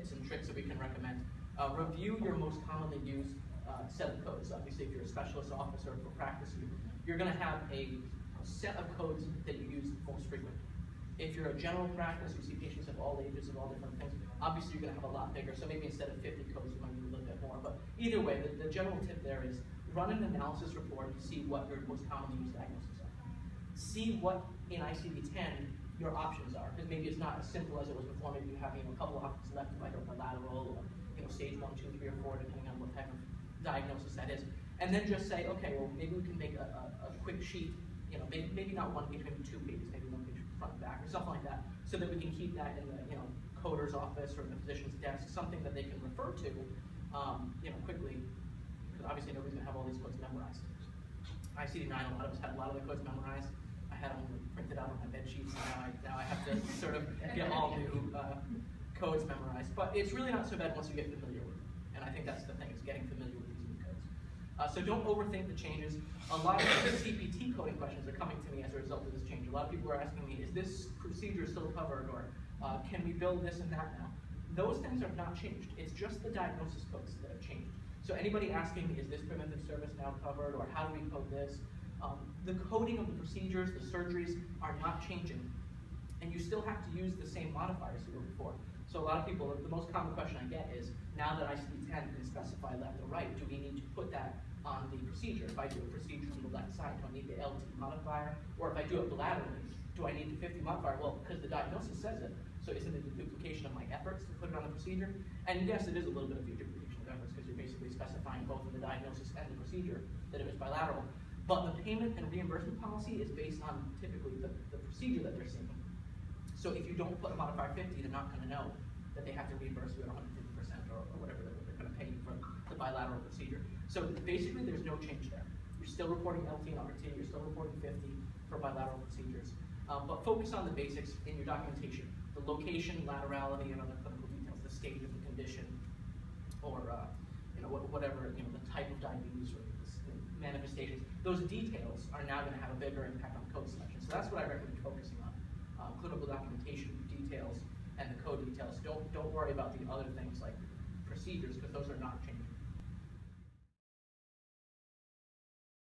tips and tricks that we can recommend. Review your most commonly used set of codes. Obviously, if you're a specialist officer for practice, you're going to have a set of codes that you use most frequently. If you're a general practice, you see patients of all ages, of all different things, obviously you're going to have a lot bigger. So maybe instead of 50 codes, you might need a little bit more. But either way, the general tip there is run an analysis report to see what your most commonly used diagnoses are. See what in ICD-10 your options are, because maybe it's not as simple as it was before. Maybe you have a couple of options left, like a bilateral, or stage 1, 2, 3, or 4, depending on what type of diagnosis that is. And then just say, okay, well maybe we can make a quick sheet. Maybe not one page, maybe 2 pages, maybe 1 page front and back, or something like that, so that we can keep that in the coder's office or the physician's desk, something that they can refer to, quickly, because obviously nobody's gonna have all these codes memorized. ICD-10, a lot of us had a lot of the codes memorized. I had them printed out on my bed sheets, and now I have to sort of get all new codes memorized. But it's really not so bad once you get familiar with them, and I think that's the thing, is getting familiar with these new codes. So don't overthink the changes. A lot of the CPT coding questions are coming to me as a result of this change. A lot of people are asking me, is this procedure still covered, or can we build this and that now? Those things have not changed. It's just the diagnosis codes that have changed. So anybody asking, is this preventive service now covered, or how do we code this? The coding of the procedures, the surgeries are not changing, and you still have to use the same modifiers you were before. So a lot of people, the most common question I get is, now that ICD-10 can specify left or right, do we need to put that on the procedure? If I do a procedure on the left side, do I need the LT modifier? Or if I do it bilaterally, do I need the 50 modifier? Well, because the diagnosis says it, so isn't it a duplication of my efforts to put it on the procedure? And yes, it is a little bit of a duplication of efforts, because you're basically specifying both in the diagnosis and the procedure that it was bilateral. But the payment and reimbursement policy is based on typically the procedure that they're seeing. So if you don't put a modifier 50, they're not going to know that they have to reimburse you at 150% or whatever they're going to pay you for the bilateral procedure. So basically, there's no change there. You're still reporting LT and RT, you're still reporting 50 for bilateral procedures. But focus on the basics in your documentation: the location, laterality, and other clinical details, the stage of the condition, or whatever, the type of diabetes or manifestations. Those details are now going to have a bigger impact on code selection. So that's what I recommend focusing on: clinical documentation details and the code details. Don't worry about the other things like procedures, because those are not changing.